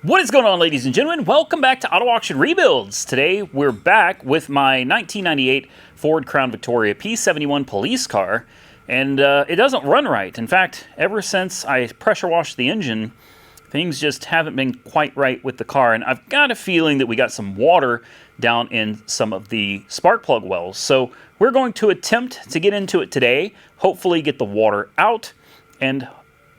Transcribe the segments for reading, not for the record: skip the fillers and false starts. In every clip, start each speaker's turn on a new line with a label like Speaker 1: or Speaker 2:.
Speaker 1: What is going on, ladies and gentlemen? Welcome back to Auto Auction Rebuilds. Today we're back with my 1998 Ford Crown Victoria P71 police car, and it doesn't run right. In fact, ever since I pressure washed the engine, things just haven't been quite right with the car, and I've got a feeling that we got some water down in some of the spark plug wells. So we're going to attempt to get into it today, hopefully get the water out, and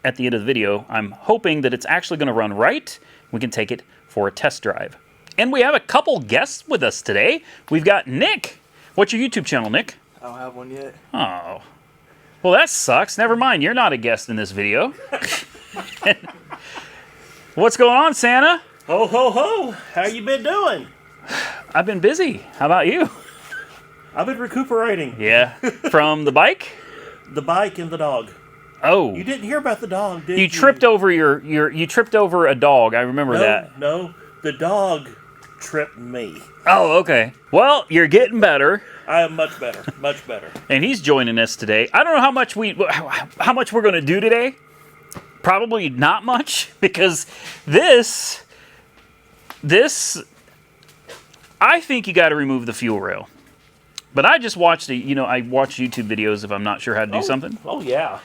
Speaker 1: at the end of the video, I'm hoping that it's actually going to run right. We can take it for a test drive. And we have a couple guests with us today. We've got Nick. What's your YouTube channel, Nick?
Speaker 2: I don't have one yet.
Speaker 1: Oh. Well, that sucks. Never mind. You're not a guest in this video. What's going on, Santa?
Speaker 3: Ho, ho, ho. How you been doing?
Speaker 1: I've been busy. How about you?
Speaker 3: I've been recuperating.
Speaker 1: Yeah. From the bike?
Speaker 3: The bike and the dog.
Speaker 1: Oh.
Speaker 3: You didn't hear about the dog, did you?
Speaker 1: You tripped over you tripped over a dog. I remember that.
Speaker 3: No, the dog tripped me.
Speaker 1: Oh, okay. Well, you're getting better.
Speaker 3: I am much better, much better.
Speaker 1: And he's joining us today. I don't know how much we're going to do today. Probably not much, because this I think you got to remove the fuel rail. But I just watched I watch YouTube videos if I'm not sure how to do something.
Speaker 3: Oh yeah.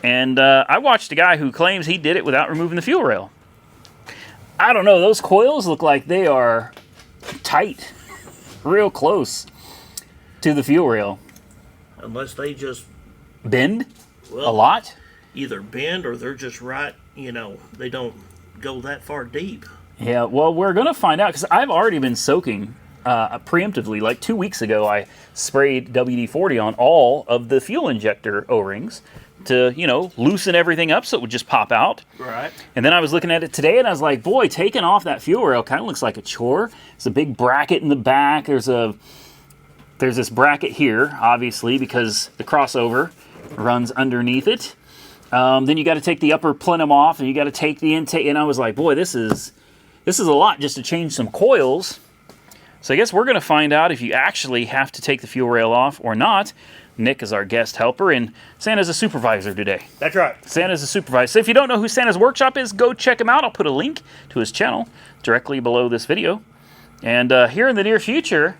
Speaker 1: And I watched a guy who claims he did it without removing the fuel rail. I don't know. Those coils look like they are tight, real close to the fuel rail.
Speaker 3: Unless they just
Speaker 1: Bend a lot.
Speaker 3: Either bend or they're just right. They don't go that far deep.
Speaker 1: Yeah. Well, we're gonna find out because I've already been soaking preemptively. Like 2 weeks ago, I sprayed WD-40 on all of the fuel injector O-rings to, loosen everything up so it would just pop out.
Speaker 3: Right.
Speaker 1: And then I was looking at it today and I was like, boy, taking off that fuel rail kind of looks like a chore. There's a big bracket in the back. There's this bracket here, obviously, because the crossover runs underneath it. Then you got to take the upper plenum off and you got to take the intake. And I was like, boy, this is a lot just to change some coils. So I guess we're going to find out if you actually have to take the fuel rail off or not. Nick is our guest helper, and Santa's a supervisor today.
Speaker 3: That's right.
Speaker 1: Santa's a supervisor. So if you don't know who Santa's Workshop is, go check him out. I'll put a link to his channel directly below this video. And here in the near future,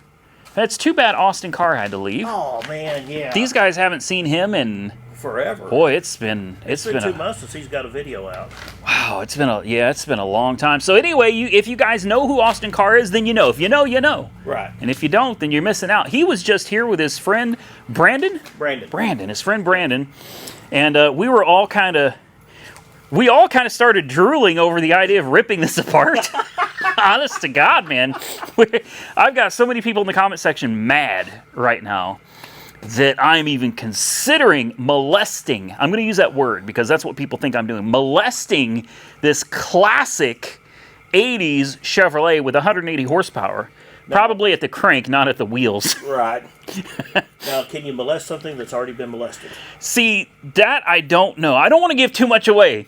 Speaker 1: it's too bad Austin Carr had to leave.
Speaker 3: Oh man, yeah.
Speaker 1: These guys haven't seen him in
Speaker 3: forever.
Speaker 1: Boy, it's been
Speaker 3: 2 months since he's got a video out.
Speaker 1: Wow, it's been a long time. So anyway, if you guys know who Austin Carr is, then you know. If you know, you know.
Speaker 3: Right.
Speaker 1: And if you don't, then you're missing out. He was just here with his friend Brandon. His friend Brandon, and we all kind of started drooling over the idea of ripping this apart. Honest to God, man. I've got so many people in the comment section mad right now that I'm even considering molesting. I'm going to use that word because that's what people think I'm doing. Molesting this classic 80s Chevrolet with 180 horsepower. Now, probably at the crank, not at the wheels.
Speaker 3: Right. Now, can you molest something that's already been molested?
Speaker 1: See, that I don't know. I don't want to give too much away.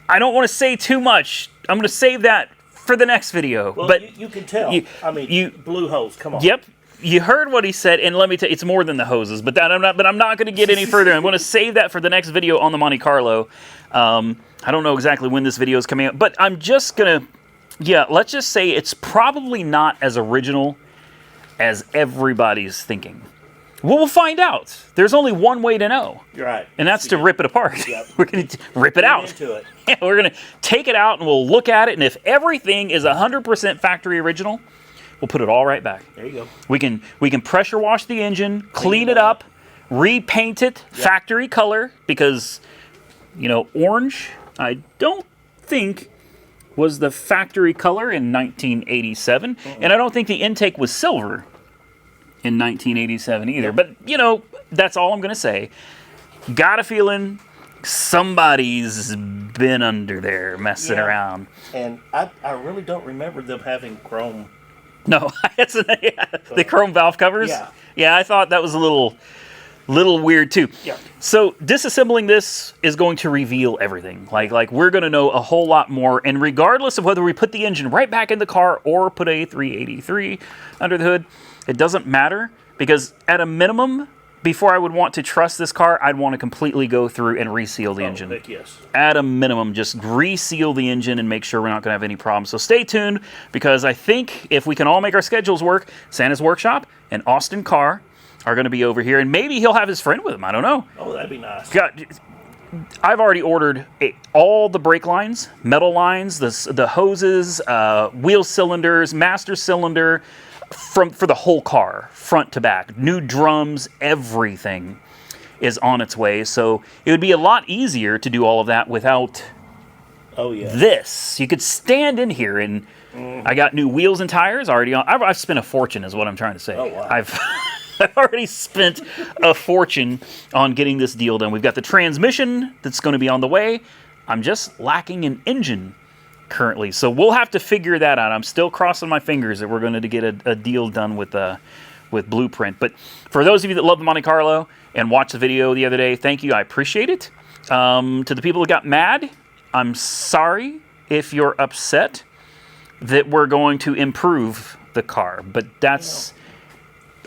Speaker 1: I don't want to say too much. I'm going to save that for the next video.
Speaker 3: Well,
Speaker 1: but
Speaker 3: you can tell. Blue hose. Come on.
Speaker 1: Yep. You heard what he said, and let me tell you, it's more than the hoses. But I'm not going to get any further. I'm going to save that for the next video on the Monte Carlo. I don't know exactly when this video is coming out, but I'm just going to, let's just say it's probably not as original as everybody's thinking. Well, we'll find out. There's only one way to know.
Speaker 3: You're right.
Speaker 1: And that's to rip it apart.
Speaker 3: Yep.
Speaker 1: We're going to rip it out.
Speaker 3: Into it.
Speaker 1: Yeah, we're going to take it out, and we'll look at it, and if everything is 100% factory original, we'll put it all right back.
Speaker 3: There you go.
Speaker 1: We can pressure wash the engine, clean it up, repaint it factory color, because orange I don't think was the factory color in 1987, and I don't think the intake was silver in 1987 either. But that's all I'm going to say. Got a feeling somebody's been under there messing around.
Speaker 3: And I really don't remember them having chrome.
Speaker 1: No, the chrome valve covers.
Speaker 3: Yeah,
Speaker 1: I thought that was a little weird too.
Speaker 3: Yeah.
Speaker 1: So disassembling this is going to reveal everything. Like we're going to know a whole lot more. And regardless of whether we put the engine right back in the car or put a 383 under the hood, it doesn't matter, because at a minimum, before I would want to trust this car, I'd want to completely go through and reseal the engine.
Speaker 3: Heck yes.
Speaker 1: At a minimum, just reseal the engine and make sure we're not going to have any problems. So stay tuned, because I think if we can all make our schedules work, Santa's Workshop and Austin Carr are going to be over here, and maybe he'll have his friend with him. I don't know.
Speaker 3: Oh, that'd be nice.
Speaker 1: I've already ordered all the brake lines, metal lines, the hoses, wheel cylinders, master cylinder, for the whole car, front to back. New drums, everything is on its way. So it would be a lot easier to do all of that without this. You could stand in here, and I got new wheels and tires already on. I've spent a fortune, is what I'm trying to say.
Speaker 3: Oh, wow.
Speaker 1: I've already spent a fortune on getting this deal done. We've got the transmission that's going to be on the way. I'm just lacking an engine currently, so we'll have to figure that out. I'm still crossing my fingers that we're going to get a deal done with Blueprint. But for those of you that love the Monte Carlo and watched the video the other day, thank you. I appreciate it. To the people that got mad, I'm sorry if you're upset that we're going to improve the car, but that's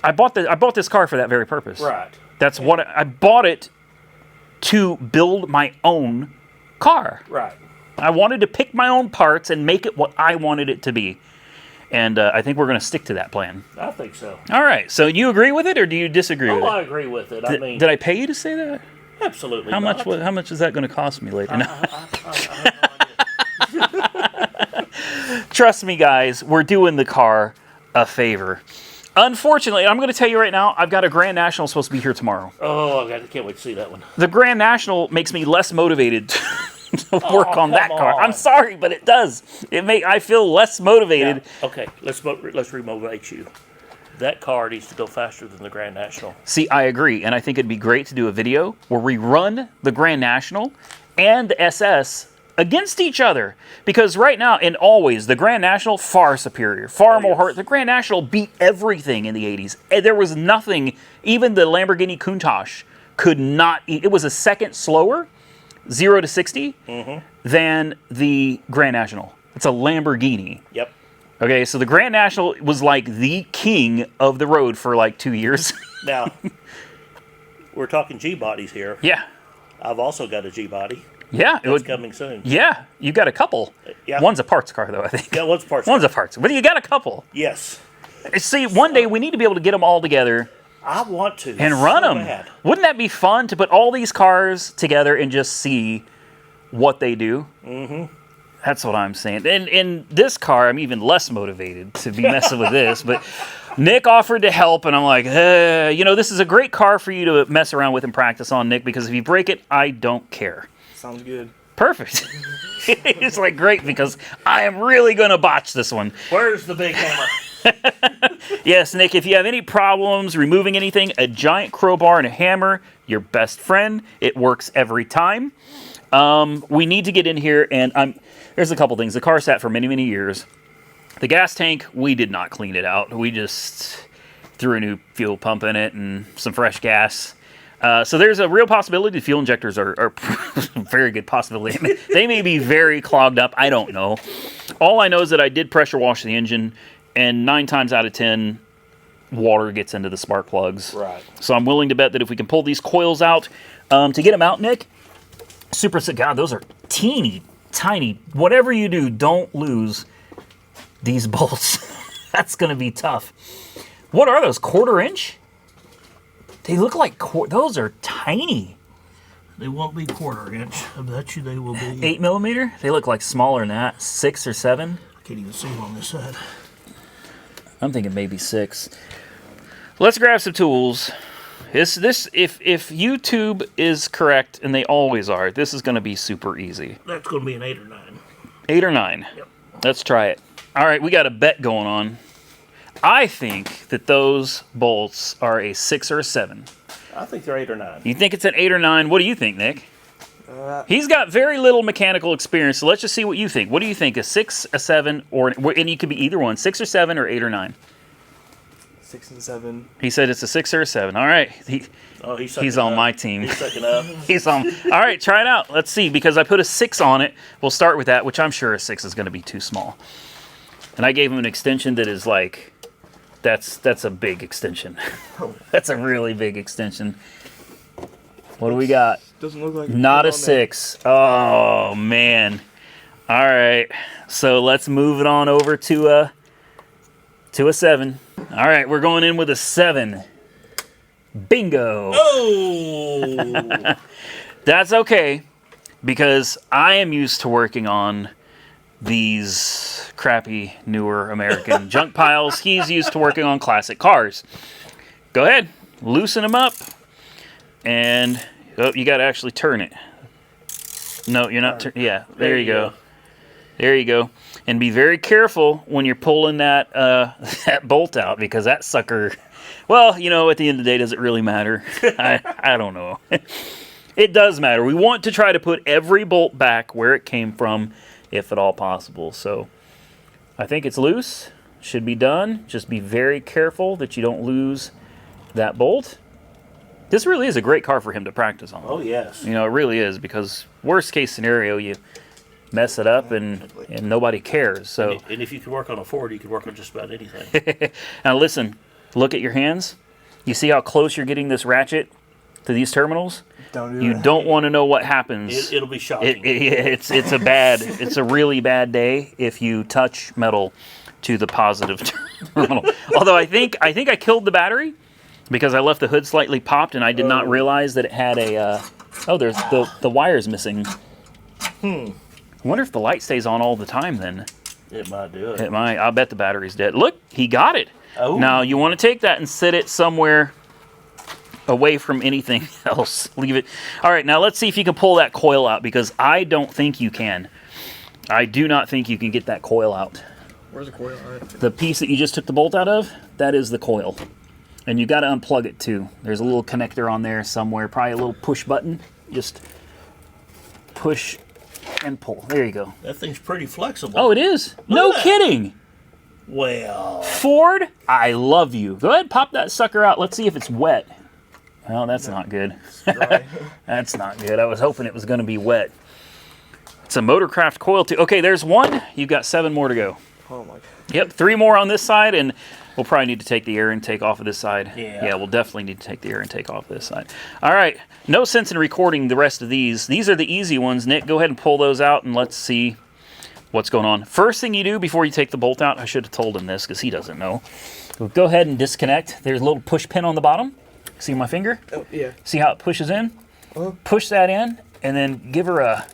Speaker 1: I bought this car for that very purpose.
Speaker 3: Right.
Speaker 1: That's what I bought it to build my own car.
Speaker 3: Right.
Speaker 1: I wanted to pick my own parts and make it what I wanted it to be. And I think we're going to stick to that plan.
Speaker 3: I think so.
Speaker 1: All right. So you agree with it, or do you disagree with it?
Speaker 3: I agree with it. I mean,
Speaker 1: did I pay you to say that?
Speaker 3: Absolutely.
Speaker 1: How
Speaker 3: not.
Speaker 1: much is that going to cost me later? Trust me, guys. We're doing the car a favor. Unfortunately, I'm going to tell you right now, I've got a Grand National supposed to be here tomorrow.
Speaker 3: Oh, I can't wait to see that one.
Speaker 1: The Grand National makes me less motivated to work on that car.
Speaker 3: on.
Speaker 1: I'm sorry, but it does. I feel less motivated.
Speaker 3: Yeah. Okay, let's remotivate you. That car needs to go faster than the Grand National.
Speaker 1: See, I agree, and I think it'd be great to do a video where we run the Grand National and the SS against each other, because right now and always the Grand National far superior, far more hurt. The Grand National beat everything in the 80s. There was nothing, even the Lamborghini Countach could not eat. It was a second slower, 0 to 60, than the Grand National. It's a Lamborghini.
Speaker 3: Yep.
Speaker 1: Okay, so the Grand National was like the king of the road for like 2 years.
Speaker 3: Now, we're talking G-bodies here.
Speaker 1: Yeah.
Speaker 3: I've also got a G-body.
Speaker 1: Yeah.
Speaker 3: It's coming soon.
Speaker 1: Yeah, you got a couple.
Speaker 3: Yeah.
Speaker 1: One's a parts car, though, I think.
Speaker 3: Yeah, one's parts.
Speaker 1: One's a parts. But you got a couple.
Speaker 3: Yes.
Speaker 1: See, one day we need to be able to get them all together
Speaker 3: I want to.
Speaker 1: and run them.
Speaker 3: Bad.
Speaker 1: Wouldn't that be fun to put all these cars together and just see what they do? Mm-hmm. That's what I'm saying. And in this car, I'm even less motivated to be messing with this. But Nick offered to help, and I'm like, this is a great car for you to mess around with and practice on, Nick, because if you break it, I don't care.
Speaker 2: Sounds good.
Speaker 1: Perfect. It's like great, because I am really going to botch this one.
Speaker 3: Where's the big hammer?
Speaker 1: Yes, Nick, if you have any problems removing anything, a giant crowbar and a hammer, your best friend. It works every time. We need to get in here, and there's a couple things. The car sat for many, many years. The gas tank, we did not clean it out. We just threw a new fuel pump in it and some fresh gas. So there's a real possibility the fuel injectors are very good possibility. They may be very clogged up. I don't know. All I know is that I did pressure wash the engine, and 9 times out of 10, water gets into the spark plugs.
Speaker 3: Right.
Speaker 1: So I'm willing to bet that if we can pull these coils out, to get them out, Nick, God, those are teeny, tiny. Whatever you do, don't lose these bolts. That's going to be tough. What are those, 1/4 inch? They look like, those are tiny.
Speaker 3: They won't be 1/4 inch. I bet you they will be.
Speaker 1: 8 millimeter? They look like smaller than that. 6 or 7?
Speaker 3: I can't even see them on this side.
Speaker 1: I'm thinking maybe 6. Let's grab some tools. If YouTube is correct, and they always are, this is going to be super easy.
Speaker 3: That's going to be an 8 or 9.
Speaker 1: 8 or 9.
Speaker 3: Yep.
Speaker 1: Let's try it. All right, we got a bet going on. I think that those bolts are a 6 or a 7.
Speaker 3: I think they're 8 or 9.
Speaker 1: You think it's an 8 or 9? What do you think, Nick? He's got very little mechanical experience, so let's just see what you think. What do you think, a 6, a 7, and you could be either one, 6 or 7 or 8 or 9?
Speaker 2: 6 and 7.
Speaker 1: He said it's a 6 or a 7. All right. He's on my team.
Speaker 3: He's sucking up.
Speaker 1: He's on. All right, try it out. Let's see, because I put a 6 on it. We'll start with that, which I'm sure a 6 is going to be too small. And I gave him an extension that is like That's a big extension. That's a really big extension. What do we got?
Speaker 2: Doesn't look like
Speaker 1: Not a
Speaker 2: it's on there.
Speaker 1: 6. Oh man. All right. So let's move it on over to a 7. All right, we're going in with a 7. Bingo.
Speaker 3: Oh,
Speaker 1: That's okay, because I am used to working on these crappy newer American junk piles. He's used to working on classic cars. Go ahead, loosen them up, and you got to actually turn it. No, you're not. Yeah, there you go. There you go. And be very careful when you're pulling that that bolt out, because that sucker. Well, you know, at the end of the day, does it really matter? I don't know. It does matter. We want to try to put every bolt back where it came from, if at all possible. So I think it's loose. Should be done. Just be very careful that you don't lose that bolt. This really is a great car for him to practice on.
Speaker 3: oh yes.
Speaker 1: You know, it really is, because worst case scenario, you mess it up and nobody cares. So
Speaker 3: And if you can work on a Ford, you can work on just about anything.
Speaker 1: now listen, look at your hands. You see how close you're getting this ratchet to these terminals?
Speaker 2: Don't do
Speaker 1: You
Speaker 2: that.
Speaker 1: don't want to know what happens.
Speaker 3: It'll be shocking.
Speaker 1: It's a really bad day if you touch metal to the positive terminal. Although I think I killed the battery because I left the hood slightly popped and I did not realize that it had a. There's the wire's missing. I wonder if the light stays on all the time then.
Speaker 3: It might do it.
Speaker 1: It might. I bet the battery's dead. Look, he got it.
Speaker 3: Oh.
Speaker 1: Now you want to take that and sit it somewhere away from anything else. Leave it. All right, now let's see if you can pull that coil out, because I don't think you can. I do not think you can get that coil out.
Speaker 2: Where's the coil? All right.
Speaker 1: The piece that you just took the bolt out of, that is the coil. And you got to unplug it too. There's a little connector on there somewhere, probably a little push button. Just push and pull. There you go.
Speaker 3: That thing's pretty flexible.
Speaker 1: Oh, it is? No
Speaker 3: at that.
Speaker 1: kidding.
Speaker 3: Well,
Speaker 1: Ford, I love you. Go ahead, pop that sucker out. Let's see if it's wet. Well, that's not good.
Speaker 2: Dry.
Speaker 1: That's not good. I was hoping it was going to be wet. It's a Motorcraft coil too. Okay, there's one. You've got 7 more to go.
Speaker 2: Oh my god.
Speaker 1: Yep, 3 more on this side, and we'll probably need to take the air intake off of this side.
Speaker 3: Yeah.
Speaker 1: We'll definitely need to take the air intake off this side. All right, no sense in recording the rest of these. These are the easy ones. Nick, go ahead and pull those out, and let's see what's going on. First thing you do before you take the bolt out, I should have told him this because he doesn't know. Go ahead and disconnect. There's a little push pin on the bottom. See my finger?
Speaker 2: Oh yeah.
Speaker 1: See how it pushes in?
Speaker 2: Uh-huh.
Speaker 1: Push that in, and then give her a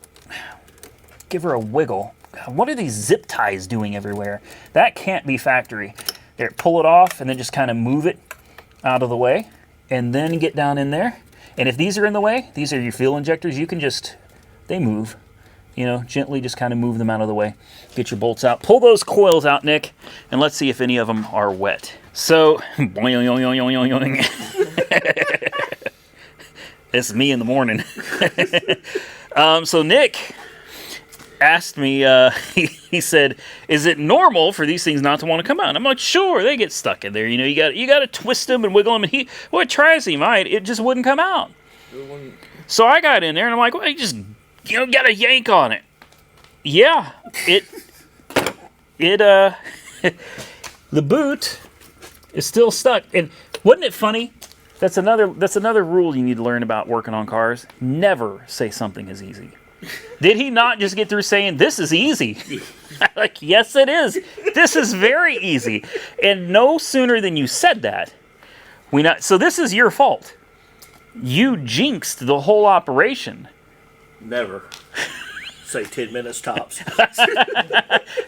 Speaker 1: wiggle. God, what are these zip ties doing everywhere? That can't be factory. There, pull it off, and then just kind of move it out of the way, and then get down in there. And if these are in the way, these are your fuel injectors. You can they move. You know, gently just kind of move them out of the way. Get your bolts out. Pull those coils out, Nick, and let's see if any of them are wet. So, boing, yoing, yoing, yoing, yoing. It's me in the morning. So Nick asked me, he said, is it normal for these things not to want to come out? And I'm like, sure, they get stuck in there. You know, you got to twist them and wiggle them. And well, it tries, he might. It just wouldn't come out. So I got in there and I'm like, well, you just, got to yank on it. Yeah, the boot is still stuck. And wasn't it funny? That's another rule you need to learn about working on cars. Never say something is easy. Did he not just get through saying, this is easy? Like, yes, it is. This is very easy. And no sooner than you said that, so this is your fault. You jinxed the whole operation.
Speaker 3: never. Say 10 minutes tops.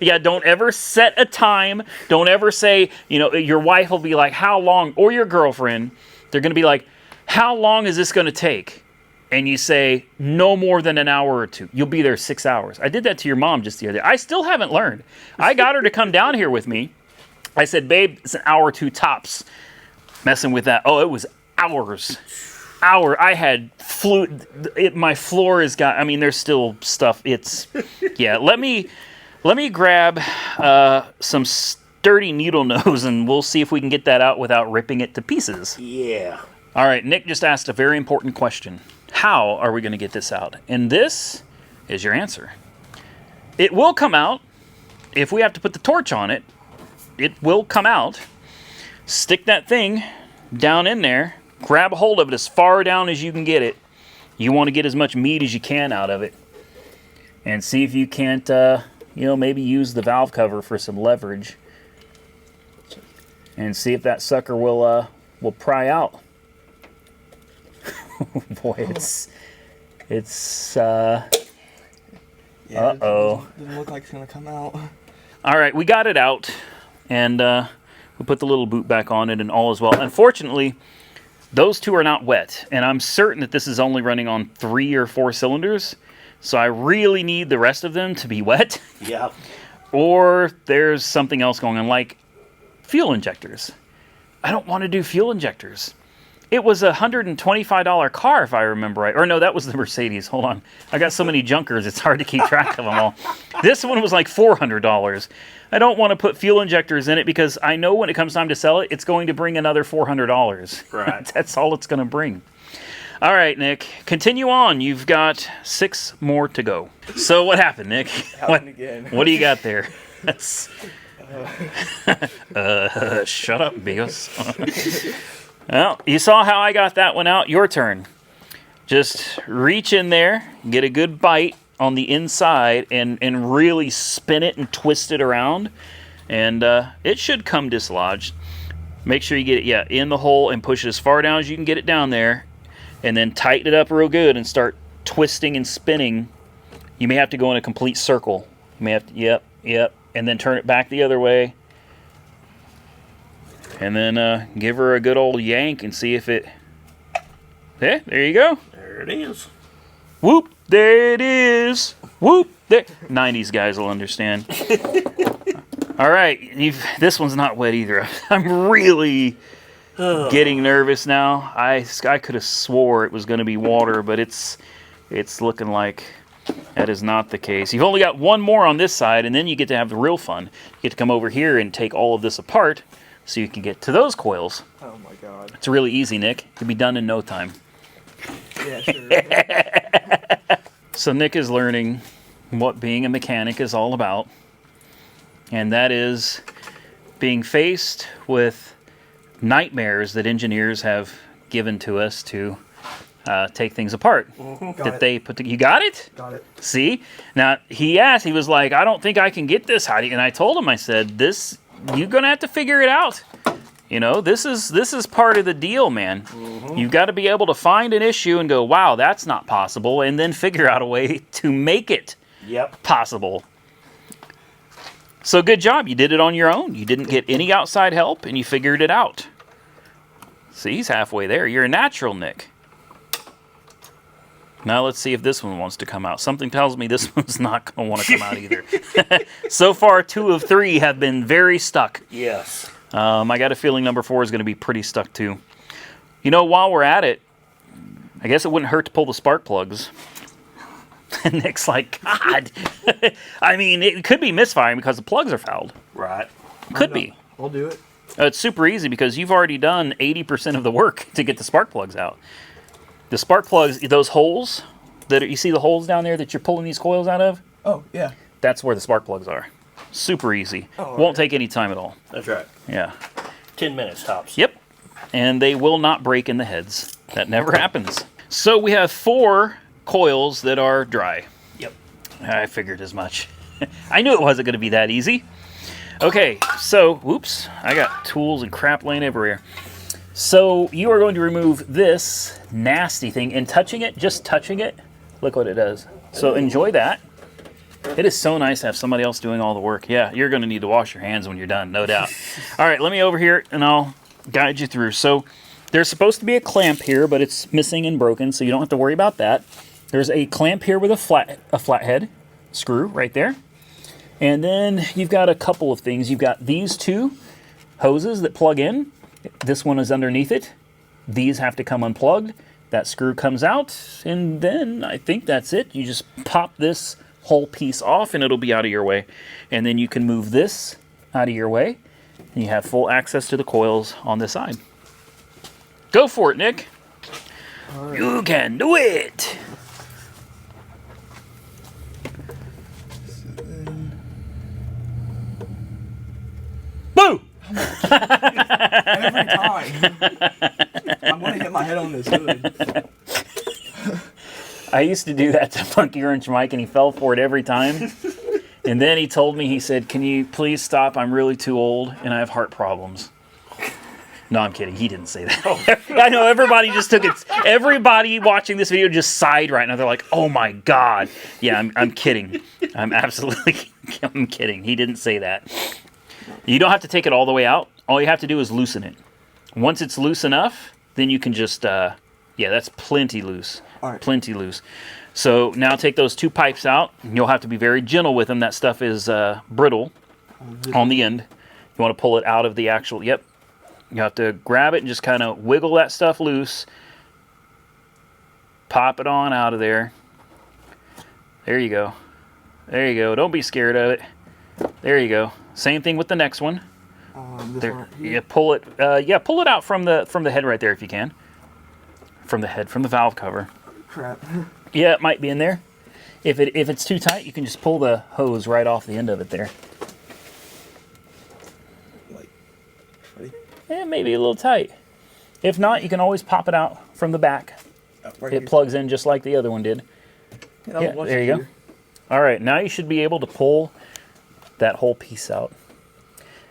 Speaker 1: Yeah, don't ever set a time. Don't ever say, your wife will be like, how long? Or your girlfriend, they're going to be like, how long is this going to take? And you say, no more than an hour or 2. You'll be there 6 hours. I did that to your mom just the other day. I still haven't learned. I got her to come down here with me. I said, babe, it's an hour or 2 tops. Messing with that. Oh, it was hours. I had my floor has got, there's still stuff. Yeah, let me grab some sturdy needle nose and we'll see if we can get that out without ripping it to pieces.
Speaker 3: Yeah.
Speaker 1: All right, Nick just asked a very important question. How are we going to get this out? And this is your answer. It will come out. If we have to put the torch on it, it will come out. stick that thing down in there, grab a hold of it as far down as you can get it. You want to get as much meat as you can out of it. And see if you can't, maybe use the valve cover for some leverage. And see if that sucker will pry out. Boy, it's
Speaker 2: Yeah,
Speaker 1: uh-oh.
Speaker 2: Doesn't look like it's gonna come out.
Speaker 1: All right, we got it out, and we put the little boot back on it, and all is well. Unfortunately, those two are not wet, and I'm certain that this is only running on 3 or 4 cylinders, so I really need the rest of them to be wet.
Speaker 3: Yep.
Speaker 1: Or there's something else going on, like fuel injectors. I don't want to do fuel injectors. It was a $125 car, if I remember right. Or no, that was the Mercedes. Hold on. I got so many junkers, it's hard to keep track of them all. This one was like $400. I don't want to put fuel injectors in it because I know when it comes time to sell it, it's going to bring another $400.
Speaker 3: Right.
Speaker 1: That's all it's going to bring. All right, Nick. Continue on. You've got 6 more to go. So what happened, Nick?
Speaker 2: Happened again.
Speaker 1: What do you got there? Shut up, Bios. Well, you saw how I got that one out. Your turn. Just reach in there, get a good bite on the inside, and really spin it and twist it around. And it should come dislodged. Make sure you get it, in the hole and push it as far down as you can get it down there. And then tighten it up real good and start twisting and spinning. You may have to go in a complete circle. You may have to, yep. And then turn it back the other way. And then give her a good old yank and see if it... Yeah, there you go.
Speaker 3: There it is.
Speaker 1: Whoop, there it is. Whoop, there. 90s guys will understand. All right, this one's not wet either. I'm really getting nervous now. I could have swore it was going to be water, but it's looking like that is not the case. You've only got one more on this side, and then you get to have the real fun. You get to come over here and take all of this apart so you can get to those coils.
Speaker 2: Oh my god.
Speaker 1: It's really easy, Nick. It can be done in no time.
Speaker 2: Yeah, sure.
Speaker 1: So Nick is learning what being a mechanic is all about. And that is being faced with nightmares that engineers have given to us to take things apart.
Speaker 2: Got it.
Speaker 1: You got it?
Speaker 2: Got it.
Speaker 1: See? Now, he was like, I don't think I can get this. And I told him, I said, you're going to have to figure it out. This is part of the deal, man. You've got to be able to find an issue and go, wow, that's not possible, and then figure out a way to make it possible. So good job. You did it on your own. You didn't get any outside help, and you figured it out. See, he's halfway there. You're a natural, Nick. Now let's see if this one wants to come out. Something tells me this one's not going to want to come out either. So far, 2 of 3 have been very stuck.
Speaker 3: Yes.
Speaker 1: I got a feeling number 4 is going to be pretty stuck too. While we're at it, I guess it wouldn't hurt to pull the spark plugs. And Nick's like, God. I mean, it could be misfiring because the plugs are fouled.
Speaker 3: Right.
Speaker 1: Could be.
Speaker 2: I'll do it.
Speaker 1: It's super easy because you've already done 80% of the work to get the spark plugs out. The spark plugs, those holes, you see the holes down there that you're pulling these coils out of?
Speaker 2: Oh, yeah.
Speaker 1: That's where the spark plugs are. Super easy.
Speaker 2: Oh,
Speaker 1: Won't take any time at all.
Speaker 3: That's right.
Speaker 1: Yeah.
Speaker 3: 10 minutes tops.
Speaker 1: Yep. And they will not break in the heads. That never happens. So we have 4 coils that are dry.
Speaker 3: Yep.
Speaker 1: I figured as much. I knew it wasn't going to be that easy. Okay, so, whoops. I got tools and crap laying everywhere. So you are going to remove this nasty thing, and just touching it, look what it does. So enjoy that. It is so nice to have somebody else doing all the work. Yeah, you're going to need to wash your hands when you're done, no doubt. All right, let me over here, and I'll guide you through. So there's supposed to be a clamp here, but it's missing and broken, so you don't have to worry about that. There's a clamp here with a flathead screw right there. And then you've got a couple of things. You've got these 2 hoses that plug in. This one is underneath it. These have to come unplugged. That screw comes out, and then I think that's it. You just pop this whole piece off, and it'll be out of your way. And then you can move this out of your way, and you have full access to the coils on this side. Go for it, Nick.
Speaker 2: All right.
Speaker 1: You can do it. Boo!
Speaker 2: Every time. I'm gonna hit my head on this hood.
Speaker 1: I used to do that to Funky Wrench Mike, and he fell for it every time. And then he told me, he said, "Can you please stop? I'm really too old, and I have heart problems." No, I'm kidding. He didn't say that. I know everybody just took it. Everybody watching this video just sighed right now. They're like, "Oh my God." Yeah, I'm kidding. I'm kidding. He didn't say that. You don't have to take it all the way out. All you have to do is loosen it. Once it's loose enough, then you can just, yeah, that's plenty loose.
Speaker 2: All right.
Speaker 1: Plenty loose. So now take those two pipes out. You'll have to be very gentle with them. That stuff is brittle on the end. You want to pull it out of the actual, yep. You have to grab it and just kind of wiggle that stuff loose. Pop it on out of there. There you go. There you go. Don't be scared of it. There you go. Same thing with the next one.
Speaker 2: This
Speaker 1: There,
Speaker 2: one right here.
Speaker 1: yeah, pull it. Yeah, pull it out from the head right there if you can. From the head, from the valve cover.
Speaker 2: Crap.
Speaker 1: Yeah, it might be in there. If it's too tight, you can just pull the hose right off the end of it there.
Speaker 2: Like, ready?
Speaker 1: Yeah, maybe a little tight. If not, you can always pop it out from the back.
Speaker 2: Right
Speaker 1: It plugs in just like the other one did. Yeah, there you go. All right, now you should be able to pull that whole piece out.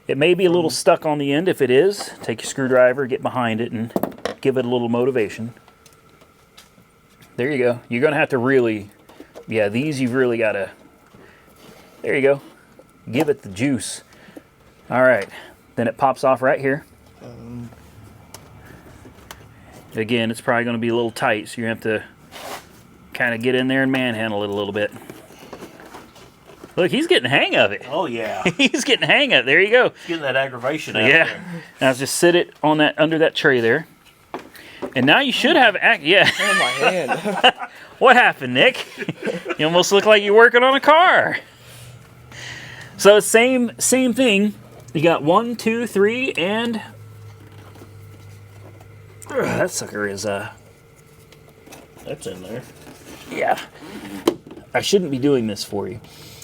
Speaker 1: It may be a little stuck on the end. If it is, take your screwdriver, get behind it, and give it a little motivation. There you go. You're going to have to really, yeah, these you've really got to, there you go. Give it the juice. All right, then it pops off right here. Again, it's probably going to be a little tight, so you have to kind of get in there and manhandle it a little bit. Look, he's getting the hang of it.
Speaker 3: Oh yeah,
Speaker 1: He's getting the hang of it. There you go.
Speaker 3: getting that aggravation out
Speaker 1: Yeah.
Speaker 3: there.
Speaker 1: Now just sit it on that under that tray there. And now you should have yeah.
Speaker 2: Oh, my hand.
Speaker 1: What happened, Nick? You almost look like you're working on a car. So same thing. You got 1, 2, 3, and that sucker is
Speaker 3: That's in there.
Speaker 1: yeah. I shouldn't be doing this for you.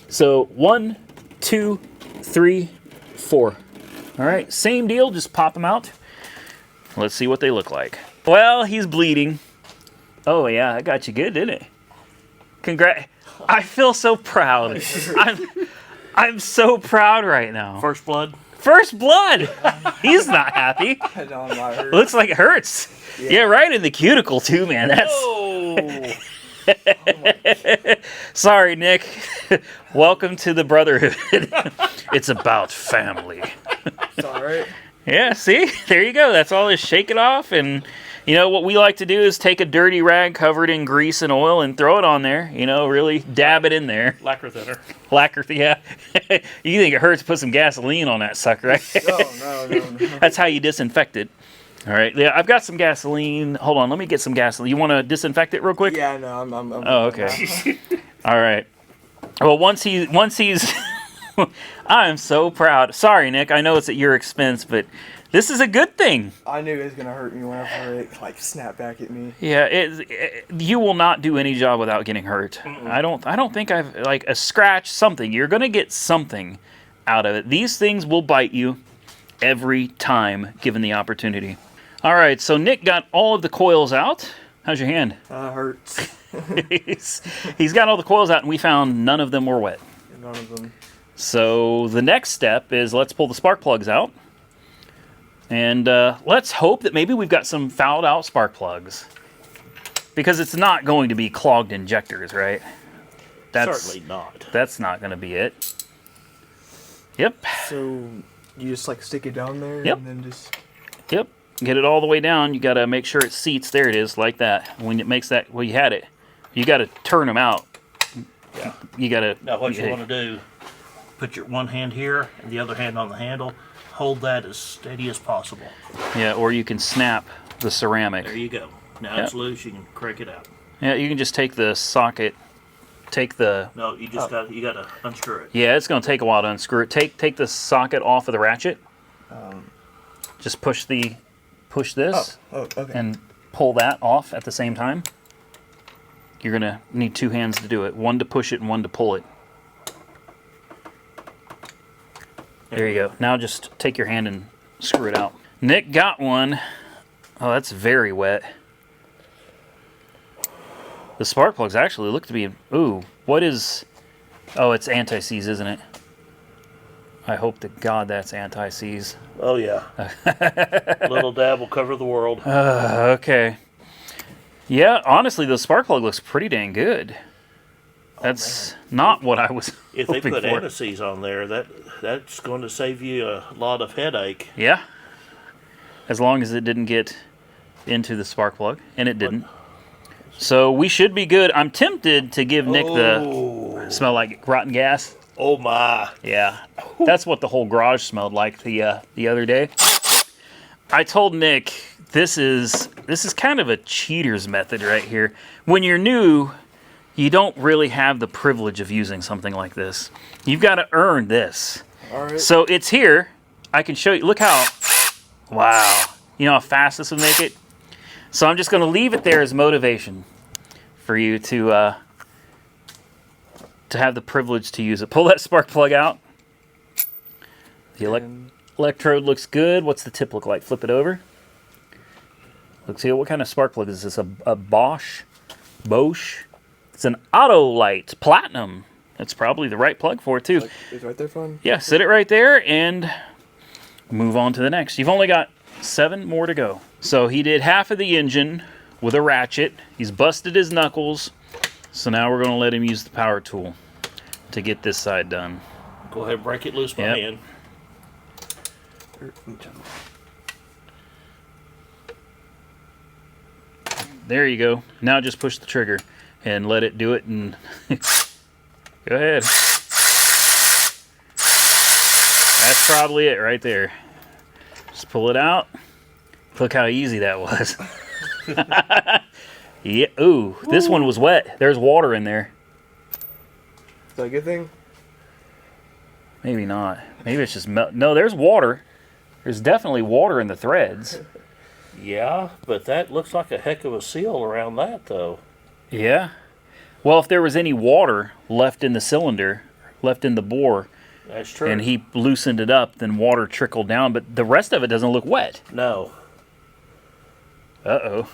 Speaker 1: So 1, 2, 3, 4. All right, same deal. Just pop them out. Let's see what they look like. Well, he's bleeding. Oh yeah, I got you good, didn't it? Congrats! I feel so proud. I'm so proud right now.
Speaker 3: First blood.
Speaker 1: First blood. He's not happy.
Speaker 2: Head on my hurt.
Speaker 1: Looks like it hurts. Yeah, right in the cuticle too, man. That's
Speaker 3: Oh,
Speaker 1: sorry, Nick. Welcome to the brotherhood. It's about family.
Speaker 2: It's all right.
Speaker 1: Yeah, see? There you go. That's all. Just shake it off. And, you know, what we like to do is take a dirty rag covered in grease and oil and throw it on there. You know, really dab it in there.
Speaker 3: lacquer thinner.
Speaker 1: Lacquer, yeah. You think it hurts to put some gasoline on that sucker, right?
Speaker 2: Oh, no.
Speaker 1: That's how you disinfect it. All right. Yeah, I've got some gasoline. Hold on. Let me get some gasoline. You want to disinfect it real quick?
Speaker 2: Yeah, no, I'm
Speaker 1: Oh, okay. All right. Well, once he's I'm so proud. Sorry, Nick. I know it's at your expense, but this is a good thing.
Speaker 2: I knew it was gonna hurt me whenever it snapped back at me.
Speaker 1: Yeah, you will not do any job without getting hurt. I don't think I've like a scratch, something. You're gonna get something out of it. These things will bite you every time given the opportunity. All right, so Nick got all of the coils out. How's your hand?
Speaker 2: Hurts.
Speaker 1: He's got all the coils out, and we found none of them were wet.
Speaker 2: None of them.
Speaker 1: So the next step is let's pull the spark plugs out. And let's hope that maybe we've got some fouled out spark plugs. Because it's not going to be clogged injectors, right?
Speaker 3: Certainly not.
Speaker 1: That's not going to be it. Yep.
Speaker 2: So you just like stick it down there
Speaker 1: Yep.
Speaker 2: and then just.
Speaker 1: Yep. Get it all the way down. You got to make sure it seats. There it is, like that. When it makes that, well, you had it. You got to turn them out.
Speaker 3: Yeah.
Speaker 1: You got to.
Speaker 3: Now what you want to do, put your one hand here and the other hand on the handle. Hold that as steady as possible.
Speaker 1: Yeah, or you can snap the ceramic.
Speaker 3: There you go. Now
Speaker 1: Yep.
Speaker 3: it's loose. You can crank it out.
Speaker 1: Yeah, you can just take the socket, take the.
Speaker 3: No, you just got to unscrew it.
Speaker 1: Yeah, it's going to take a while to unscrew it. Take the socket off of the ratchet. Just push this
Speaker 2: Oh, okay.
Speaker 1: and pull that off at the same time. You're going to need two hands to do it. One to push it and one to pull it. There you go. Now just take your hand and screw it out. Nick got one. Oh, that's very wet. The spark plugs actually look to be... Ooh, what is... Oh, it's anti-seize, isn't it? I hope to God that's anti-seize.
Speaker 3: Oh, yeah. Little dab will cover the world.
Speaker 1: Okay. Yeah, honestly, the spark plug looks pretty dang good. That's not what I was
Speaker 3: If they
Speaker 1: hoping
Speaker 3: put
Speaker 1: for.
Speaker 3: anti-seize on there, that's going to save you a lot of headache.
Speaker 1: Yeah. As long as it didn't get into the spark plug, and it didn't. So we should be good. I'm tempted to give Nick the smell like rotten gas.
Speaker 3: Oh, my.
Speaker 1: Yeah. That's what the whole garage smelled like the other day. I told Nick this is kind of a cheater's method right here. When you're new, you don't really have the privilege of using something like this. You've got to earn this.
Speaker 2: All right.
Speaker 1: So it's here. I can show you. Look how, wow. You know how fast this would make it? So I'm just going to leave it there as motivation for you to have the privilege to use it. Pull that spark plug out. The electrode looks good. What's the tip look like? Flip it over. Let's see, what kind of spark plug is this? A Bosch? It's an Autolite Platinum. That's probably the right plug for it, too.
Speaker 2: It's right there, fun.
Speaker 1: Yeah, sit it right there and move on to the next. You've only got 7 more to go. So he did half of the engine with a ratchet. He's busted his knuckles. So now we're going to let him use the power tool to get this side done.
Speaker 3: Go ahead and break it loose by hand.
Speaker 1: There you go. Now just push the trigger and let it do it and go ahead. That's probably it right there. Just pull it out. Look how easy that was. Yeah. Ooh, this one was wet. There's water in there.
Speaker 2: Is that a good thing?
Speaker 1: Maybe not. Maybe it's just no, there's water. There's definitely water in the threads.
Speaker 3: Yeah, but that looks like a heck of a seal around that, though.
Speaker 1: Yeah. Well, if there was any water left in the cylinder, left in the bore,
Speaker 3: That's true.
Speaker 1: and he loosened it up, then water trickled down, but the rest of it doesn't look wet.
Speaker 3: No.
Speaker 1: Uh-oh.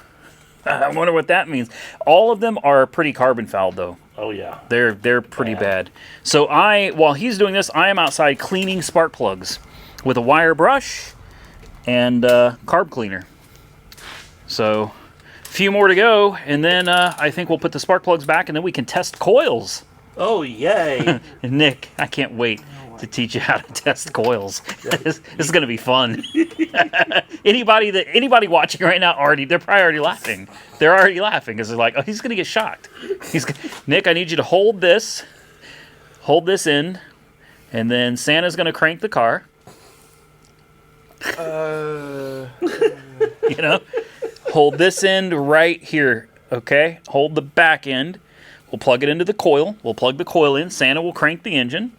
Speaker 1: I wonder what that means. All of them are pretty carbon fouled, though.
Speaker 3: Oh, yeah.
Speaker 1: They're pretty bad. So while he's doing this, I am outside cleaning spark plugs with a wire brush and carb cleaner. So a few more to go, and then I think we'll put the spark plugs back, and then we can test coils.
Speaker 3: Oh, yay.
Speaker 1: And Nick, I can't wait to teach you how to test coils. This is going to be fun. Anybody watching right now they're probably already laughing. They're already laughing because they're like, oh, he's going to get shocked. Nick, I need you to hold this in, and then Santa's going to crank the car. You know, hold this end right here. Okay, hold the back end. We'll plug it into the coil. We'll plug the coil in. Santa will crank the engine.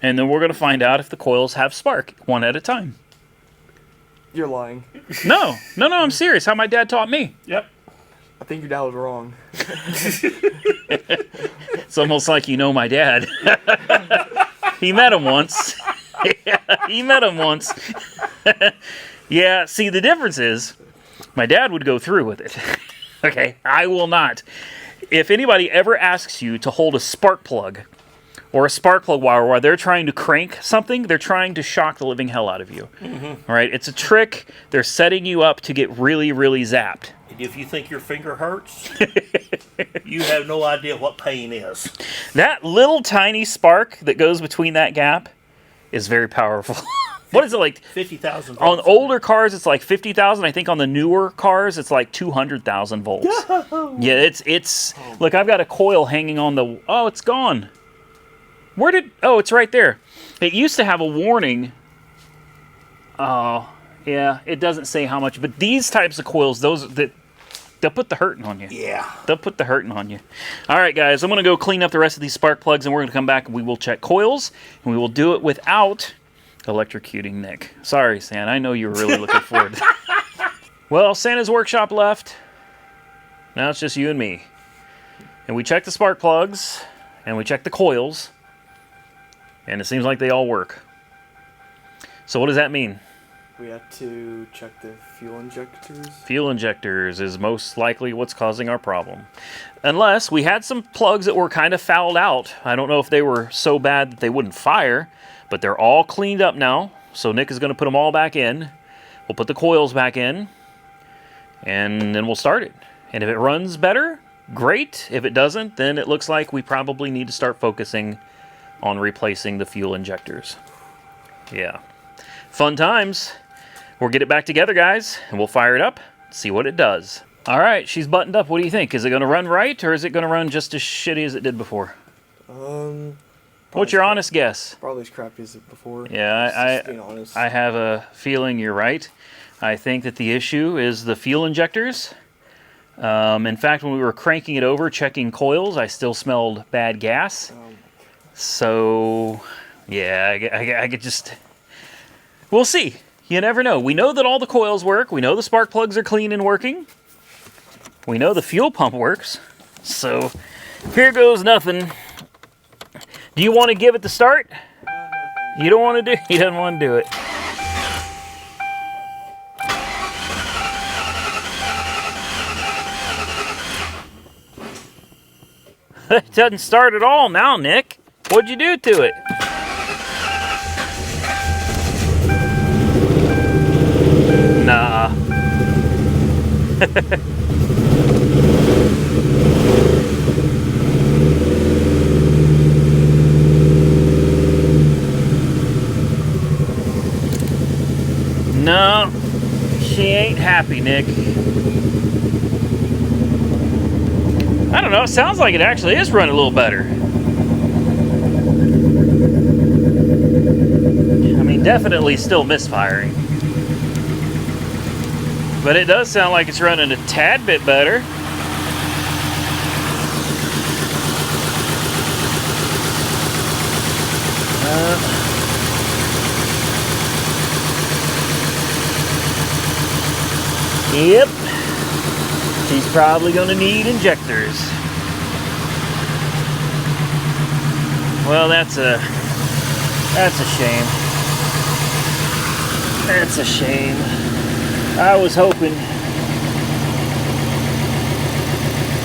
Speaker 1: And then we're going to find out if the coils have spark, one at a time.
Speaker 2: You're lying.
Speaker 1: No, I'm serious. How my dad taught me.
Speaker 3: Yep.
Speaker 2: I think your dad was wrong.
Speaker 1: It's almost like you know my dad. He met him once. He met him once. Yeah, see, the difference is my dad would go through with it. Okay, I will not. If anybody ever asks you to hold a spark plug or a spark plug wire while they're trying to crank something, they're trying to shock the living hell out of you. Mm-hmm. All right, it's a trick. They're setting you up to get really, really zapped.
Speaker 3: If you think your finger hurts, you have no idea what pain is.
Speaker 1: That little tiny spark that goes between that gap is very powerful. What is it like?
Speaker 3: 50,000 volts.
Speaker 1: On older cars, it's like 50,000. I think on the newer cars, it's like 200,000 volts. Yeah, it's. Look, I've got a coil hanging on the. Oh, it's gone. Oh, it's right there. It used to have a warning. Oh, yeah, it doesn't say how much, but these types of coils, they'll put the hurting on you.
Speaker 3: Yeah.
Speaker 1: They'll put the hurting on you. All right, guys, I'm going to go clean up the rest of these spark plugs, and we're going to come back and we will check coils, and we will do it without electrocuting Nick. Sorry, Santa. I know you were really looking forward to that. Well, Santa's workshop left. Now it's just you and me. And we checked the spark plugs, and we checked the coils, and it seems like they all work. So what does that mean?
Speaker 2: We have to check the fuel injectors.
Speaker 1: Fuel injectors is most likely what's causing our problem. Unless we had some plugs that were kind of fouled out. I don't know if they were so bad that they wouldn't fire, but they're all cleaned up now. So Nick is going to put them all back in. We'll put the coils back in, and then we'll start it. And if it runs better, great. If it doesn't, then it looks like we probably need to start focusing on replacing the fuel injectors. Yeah. Fun times. We'll get it back together, guys, and we'll fire it up, see what it does. All right, she's buttoned up. What do you think? Is it going to run right, or is it going to run just as shitty as it did before? What's your honest guess?
Speaker 2: Probably as crappy as it before.
Speaker 1: Yeah,
Speaker 2: Just being honest.
Speaker 1: I have a feeling you're right. I think that the issue is the fuel injectors. In fact, when we were cranking it over, checking coils, I still smelled bad gas. So, yeah, I could just... We'll see. You never know. We know that all the coils work. We know the spark plugs are clean and working. We know the fuel pump works. So, here goes nothing. Do you want to give it the start? You don't want to do it? He doesn't want to do it. It doesn't start at all now, Nick. What'd you do to it? Nah. No, she ain't happy, Nick. I don't know, it sounds like it actually is running a little better. I mean, definitely still misfiring. But it does sound like it's running a tad bit better. Yep. She's probably gonna need injectors. Well, that's a shame. That's a shame. I was hoping,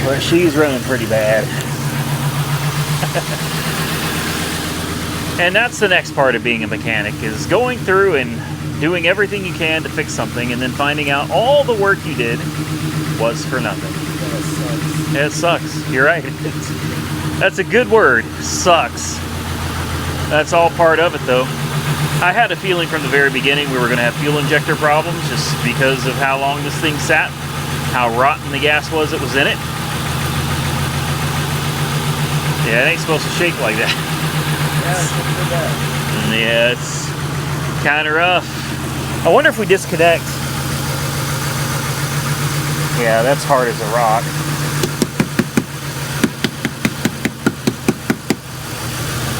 Speaker 1: but she's running pretty bad. And that's the next part of being a mechanic, is going through and doing everything you can to fix something and then finding out all the work you did was for nothing.
Speaker 2: Yeah,
Speaker 1: It sucks. You're right. That's a good word. Sucks. That's all part of it, though. I had a feeling from the very beginning we were going to have fuel injector problems just because of how long this thing sat, how rotten the gas was that was in it. Yeah, it ain't supposed to shake like that. Yeah, it's kind of rough. I wonder if we disconnect. Yeah, that's hard as a rock.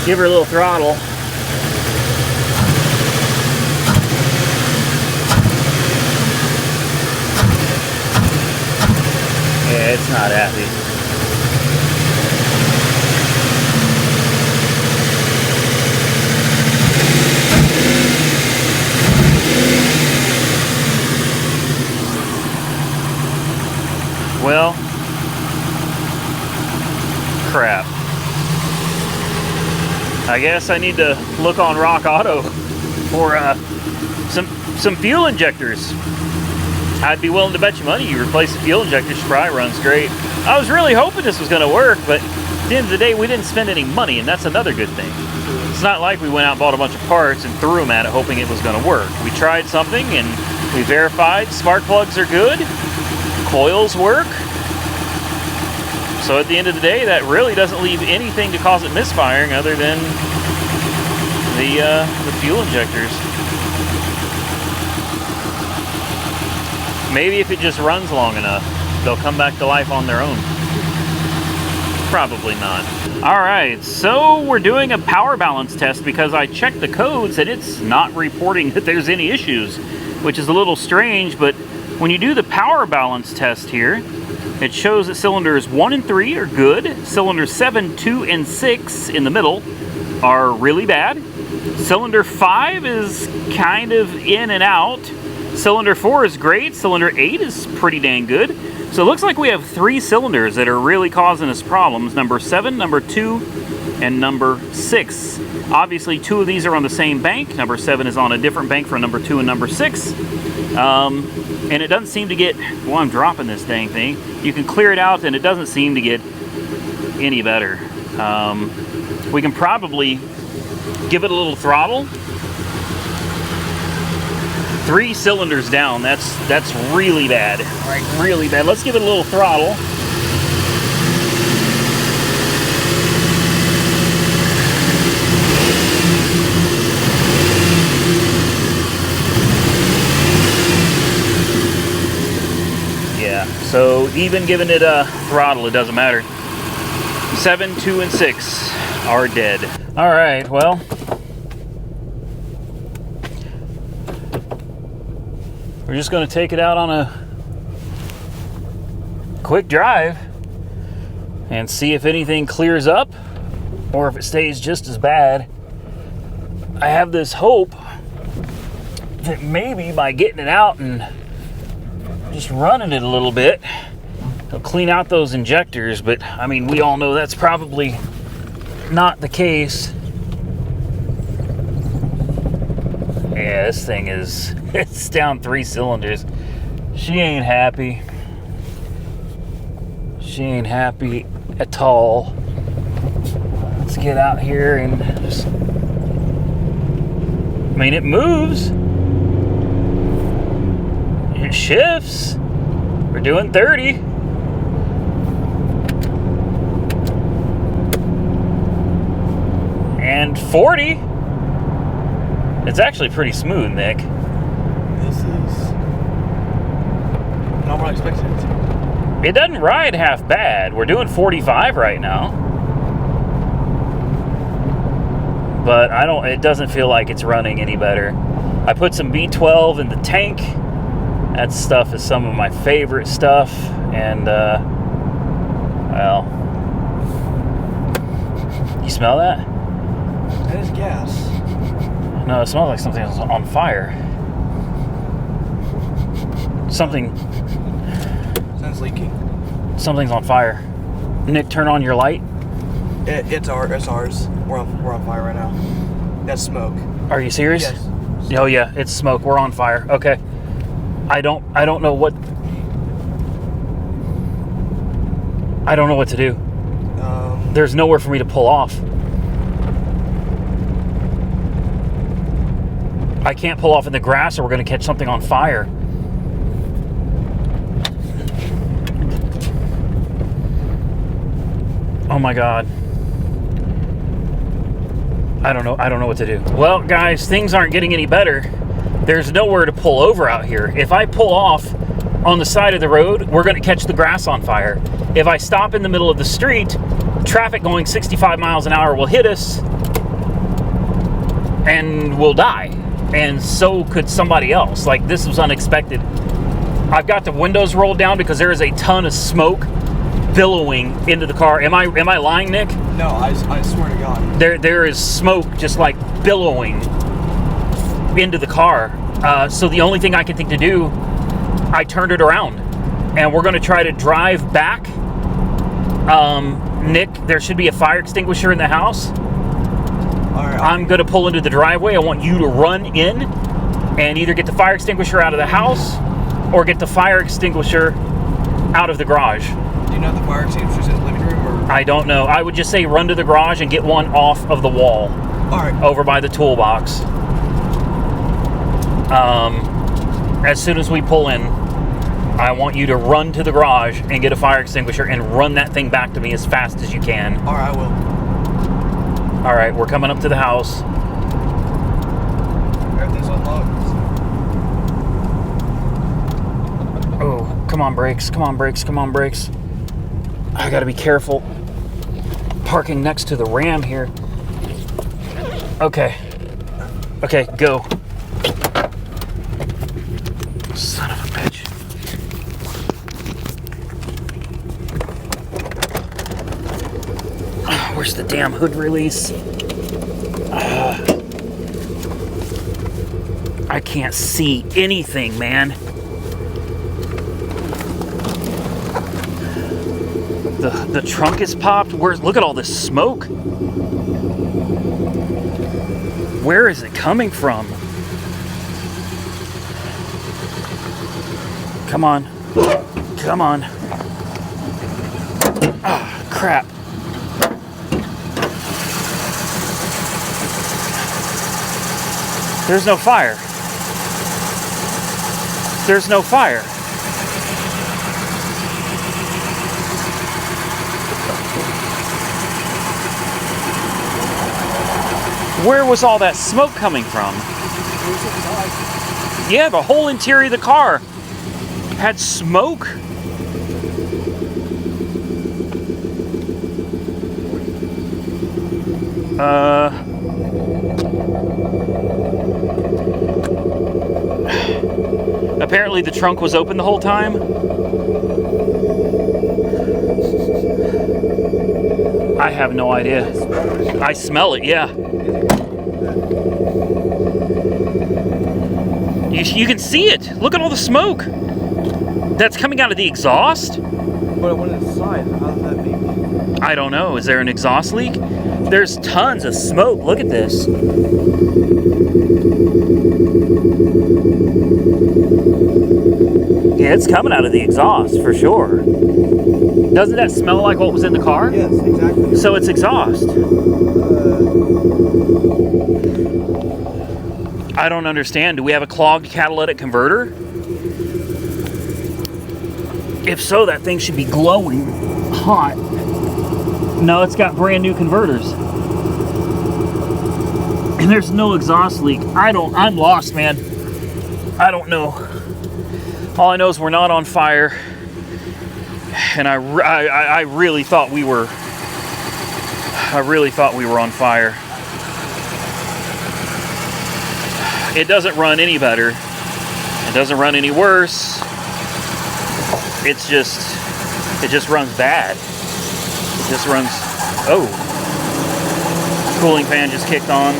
Speaker 1: Give her a little throttle. Yeah, it's not happy. Well, crap. I guess I need to look on Rock Auto for some fuel injectors. I'd be willing to bet you money you replace the fuel injector, she probably runs great. I was really hoping this was going to work, but at the end of the day, we didn't spend any money, and that's another good thing. It's not like we went out and bought a bunch of parts and threw them at it hoping it was going to work. We tried something, and we verified spark plugs are good, coils work. So at the end of the day, that really doesn't leave anything to cause it misfiring other than the fuel injectors. Maybe if it just runs long enough, they'll come back to life on their own. Probably not. All right, so we're doing a power balance test because I checked the codes and it's not reporting that there's any issues, which is a little strange, but when you do the power balance test here, it shows that cylinders 1 and 3 are good, cylinders 7, 2, and 6 in the middle are really bad. Cylinder 5 is kind of in and out. Cylinder 4 is great. Cylinder 8 is pretty dang good. So it looks like we have 3 cylinders that are really causing us problems. Number 7, number 2, and number 6. Obviously 2 of these are on the same bank. Number 7 is on a different bank for number 2 and number 6. And it doesn't seem to get, well, I'm dropping this dang thing. You can clear it out and it doesn't seem to get any better. We can probably give it a little throttle. 3 cylinders down, that's really bad. Right, really bad. Let's give it a little throttle. Yeah, so even giving it a throttle, it doesn't matter. 7, 2, and 6 are dead. All right, well, we're just going to take it out on a quick drive and see if anything clears up or if it stays just as bad. I have this hope that maybe by getting it out and just running it a little bit, it'll clean out those injectors, but I mean, we all know that's probably not the case. Yeah, this thing is, it's down 3 cylinders. She ain't happy. She ain't happy at all. Let's get out here and just, I mean, it moves. It shifts. We're doing 30. And 40. It's actually pretty smooth, Nick.
Speaker 2: This is not what I expected it to.
Speaker 1: It doesn't ride half bad. We're doing 45 right now. But it doesn't feel like it's running any better. I put some B12 in the tank. That stuff is some of my favorite stuff. And, well, you smell that?
Speaker 2: That is gas.
Speaker 1: No, it smells like something's on fire. Something's
Speaker 2: leaking.
Speaker 1: Something's on fire. Nick, turn on your light.
Speaker 2: It's ours. We're on fire right now. That's smoke.
Speaker 1: Are you serious?
Speaker 2: Yes.
Speaker 1: Oh yeah, it's smoke. We're on fire. Okay. I don't know what to do. There's nowhere for me to pull off. I can't pull off in the grass or we're going to catch something on fire. Oh my God. I don't know what to do. Well, guys, things aren't getting any better. There's nowhere to pull over out here. If I pull off on the side of the road, we're going to catch the grass on fire. If I stop in the middle of the street, traffic going 65 miles an hour will hit us and we'll die. And so could somebody else. Like, this was unexpected. I've got the windows rolled down because there is a ton of smoke billowing into the car. Am I lying, Nick?
Speaker 2: No, I swear to God.
Speaker 1: There is smoke just like billowing into the car. So the only thing I can think to do, I turned it around and we're going to try to drive back. Nick, there should be a fire extinguisher in the house.
Speaker 2: All right,
Speaker 1: I'm going to pull into the driveway. I want you to run in and either get the fire extinguisher out of the house or get the fire extinguisher out of the garage.
Speaker 2: Do you know if the fire extinguisher's in the living room? Or?
Speaker 1: I don't know. I would just say run to the garage and get one off of the wall.
Speaker 2: All right.
Speaker 1: Over by the toolbox. As soon as we pull in, I want you to run to the garage and get a fire extinguisher and run that thing back to me as fast as you can.
Speaker 2: All right, I will.
Speaker 1: All right, we're coming up to the house.
Speaker 2: Everything's unlocked.
Speaker 1: Oh, come on, brakes. Come on, brakes. Come on, brakes. I gotta be careful. Parking next to the Ram here. Okay. Okay, go. Son of a bitch. Where's the damn hood release? I can't see anything, man. The trunk is popped. Look at all this smoke. Where is it coming from? Come on. Come on. Ah, crap. There's no fire. There's no fire. Where was all that smoke coming from? Yeah, the whole interior of the car had smoke. Apparently the trunk was open the whole time. I have no idea. I smell it, yeah. You can see it. Look at all the smoke that's coming out of the exhaust.
Speaker 2: But I went inside. How does that make?
Speaker 1: I don't know. Is there an exhaust leak? There's tons of smoke. Look at this. Yeah, it's coming out of the exhaust for sure. Doesn't that smell like what was in the car?
Speaker 2: Yes, exactly.
Speaker 1: So it's exhaust. I don't understand. Do we have a clogged catalytic converter? If so, that thing should be glowing hot. No, it's got brand new converters. And there's no exhaust leak. I'm lost, man. I don't know. All I know is we're not on fire. And I really thought we were on fire. It doesn't run any better. It doesn't run any worse. It just runs bad. It just runs, oh. Cooling fan just kicked on.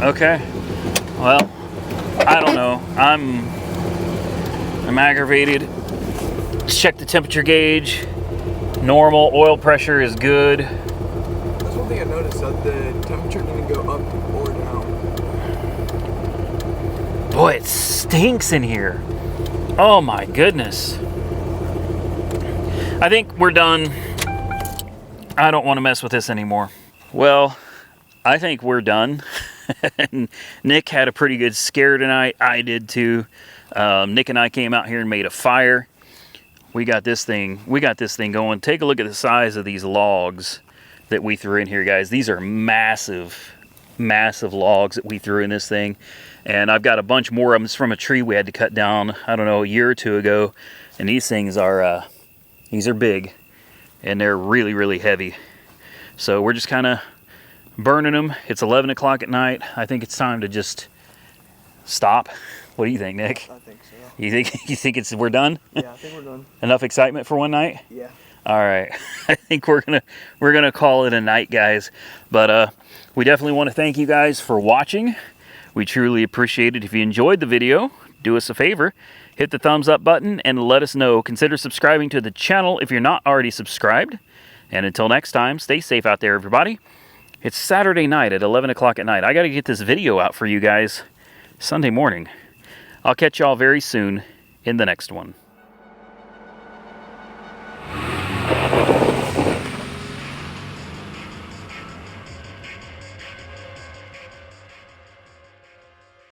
Speaker 1: Okay. Well, I don't know. I'm aggravated. Let's check the temperature gauge. Normal. Oil pressure is good.
Speaker 2: That's one thing I noticed, that the temperature didn't go up or down.
Speaker 1: Boy, it stinks in here. Oh my goodness. I think we're done. I don't want to mess with this anymore. Well, I think we're done. Nick had a pretty good scare tonight. I did too. Nick and I came out here and made a fire. We got this thing going. Take a look at the size of these logs that we threw in here, guys. These are massive, massive logs that we threw in this thing. And I've got a bunch more of them. It's from a tree we had to cut down, I don't know, a year or two ago. And these things are, big. And they're really, really heavy. So we're just kind of burning them. It's 11 o'clock at night. I think it's time to just stop. What do you think, Nick?
Speaker 2: I think so.
Speaker 1: You think we're done?
Speaker 2: Yeah, I think we're done.
Speaker 1: Enough excitement for one night?
Speaker 2: Yeah.
Speaker 1: All right. I think we're gonna call it a night, guys. But we definitely want to thank you guys for watching. We truly appreciate it. If you enjoyed the video, do us a favor, hit the thumbs up button and let us know. Consider subscribing to the channel if you're not already subscribed. And until next time, stay safe out there, everybody. It's Saturday night at 11 o'clock at night. I got to get this video out for you guys Sunday morning. I'll catch y'all very soon in the next one.